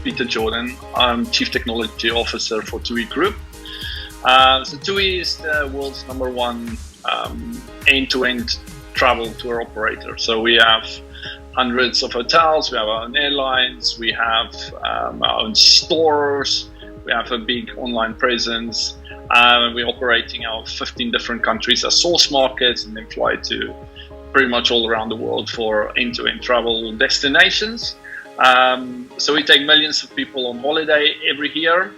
Pieter Jordaan. I'm Chief Technology Officer for TUI Group. So TUI is the world's #1 end-to-end travel tour operator. So we have hundreds of hotels, we have our own airlines, we have our own stores, we have a big online presence. We're operating out of 15 different countries as source markets and then fly to pretty much all around the world for end-to-end travel destinations. So we take millions of people on holiday every year.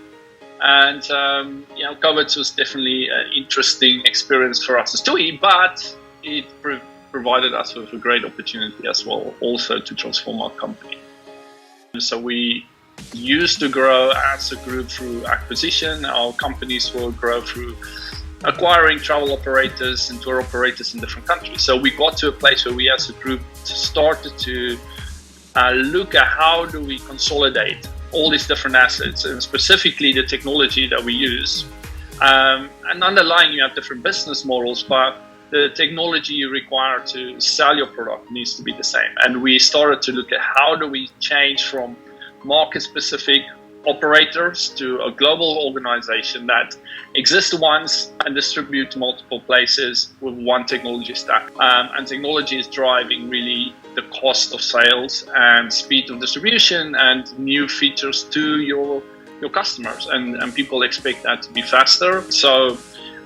And COVID was definitely an interesting experience for us as TUI, but it provided us with a great opportunity as well, also to transform our company. So we used to grow as a group through acquisition. Our companies will grow through acquiring travel operators and tour operators in different countries. So we got to a place where we as a group started to look at how do we consolidate all these different assets, and specifically the technology that we use. And underlying, you have different business models, but the technology you require to sell your product needs to be the same. And we started to look at how do we change from market-specific operators to a global organization that exists once and distribute to multiple places with one technology stack. And technology is driving really the cost of sales and speed of distribution and new features to your customers. And people expect that to be faster. So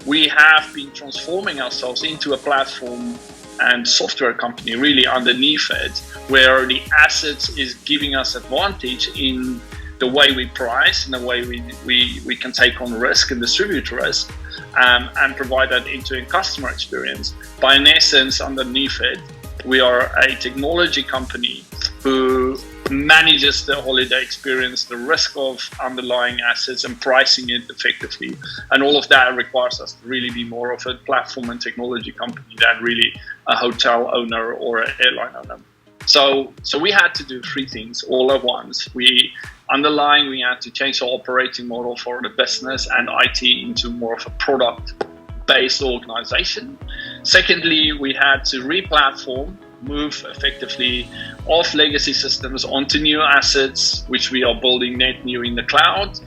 we have been transforming ourselves into a platform and software company really underneath it, where the assets is giving us advantage in the way we price and the way we can take on risk and distribute risk, and provide that end-to-end customer experience. But in essence, underneath it, we are a technology company who manages the holiday experience, the risk of underlying assets, and pricing it effectively. And all of that requires us to really be more of a platform and technology company than really a hotel owner or an airline owner. So we had to do three things all at once. We had to change our operating model for the business and IT into more of a product-based organization. Secondly, we had to re-platform, move effectively off legacy systems onto new assets, which we are building net new in the cloud.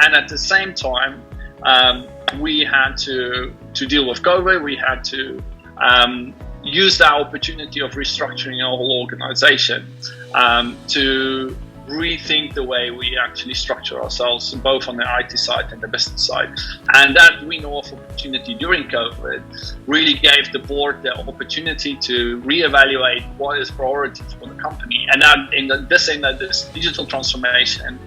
And at the same time, we had to deal with COVID. We had to use that opportunity of restructuring our whole organization to rethink the way we actually structure ourselves, both on the IT side and the business side. And that window of opportunity during COVID really gave the board the opportunity to reevaluate what is priorities for the company. And that in this digital transformation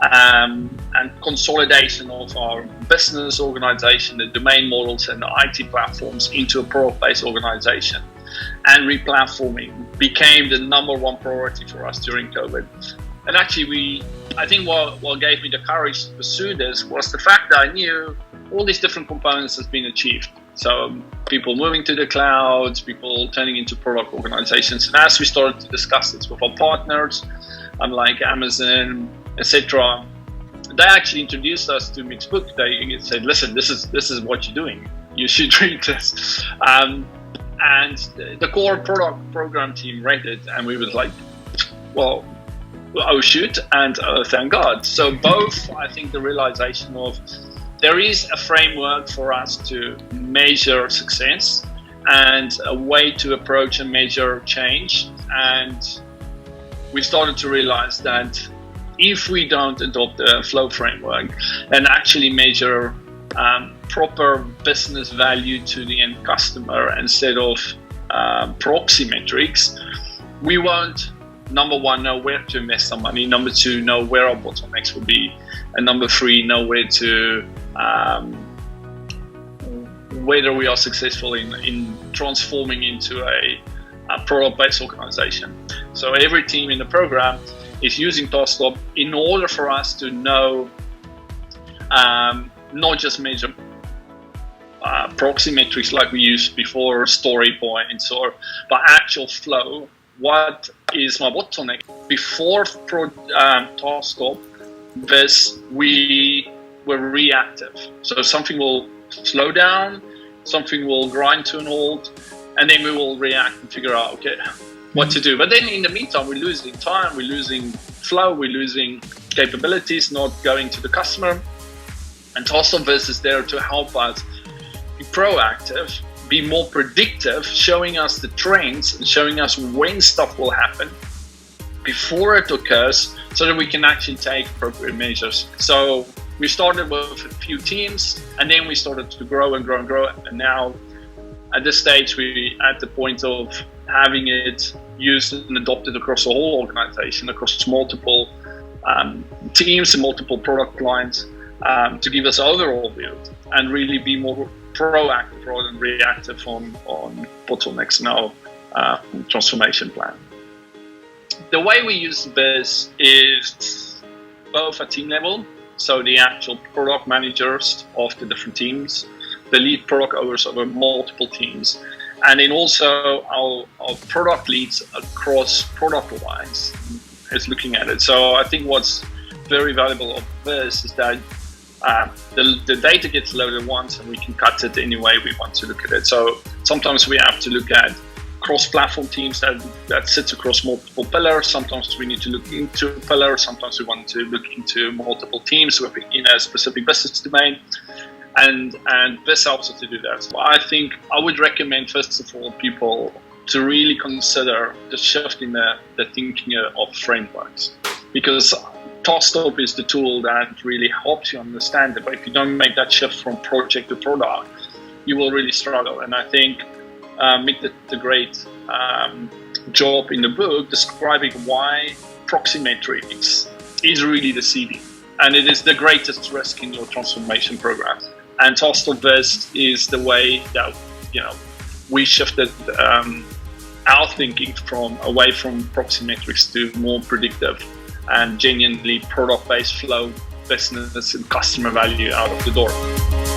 and consolidation of our business organization, the domain models and the IT platforms into a product-based organization, and re-platforming became the #1 priority for us during COVID. And actually, I think what gave me the courage to pursue this was the fact that I knew all these different components has been achieved. So people moving to the cloud, people turning into product organizations. And as we started to discuss this with our partners, like Amazon, etc., they actually introduced us to Mixbook. They said, "Listen, this is what you're doing. You should read this." And the core product program team read it, and we was like, "Well, oh shoot," and thank God. So both, I think, the realization of there is a framework for us to measure success and a way to approach and measure change. And we started to realize that if we don't adopt the flow framework and actually measure proper business value to the end customer instead of proxy metrics, we won't, #1, know where to invest some money. #2, know where our bottlenecks will be. And #3, know whether we are successful in transforming into a product-based organization. So every team in the program is using TaskStop in order for us to know, not just measure proxy metrics like we used before, story points, but actual flow. What is my bottleneck? Before TaskStop, we were reactive. So something will slow down, something will grind to an halt, and then we will react and figure out, okay, what to do. But then in the meantime, we're losing time, we're losing flow, we're losing capabilities, not going to the customer. And task of this is there to help us be proactive, be more predictive, showing us the trends and showing us when stuff will happen before it occurs, so that we can actually take appropriate measures. So we started with a few teams, and then we started to grow and grow and grow. And now at this stage, we're at the point of having it used and adopted across the whole organization, across multiple teams and multiple product lines, to give us overall view and really be more proactive rather than reactive on bottlenecks in our transformation plan. The way we use this is both at team level, so the actual product managers of the different teams, the lead product owners over multiple teams, and then also our product leads across product lines is looking at it. So I think what's very valuable of this is that the data gets loaded once and we can cut it any way we want to look at it. So sometimes we have to look at cross-platform teams that sits across multiple pillars. Sometimes we need to look into a pillar. Sometimes we want to look into multiple teams within a specific business domain. And this helps us to do that. So I think I would recommend, first of all, people to really consider the shift in the thinking of frameworks, because TaskScope is the tool that really helps you understand it. But if you don't make that shift from project to product, you will really struggle. And I think Mick did a great job in the book describing why proxy metrics is really deceiving, and it is the greatest risk in your transformation program. And TaskScope is the way that we shifted our thinking away from proxy metrics to more predictive and genuinely product-based flow business and customer value out of the door.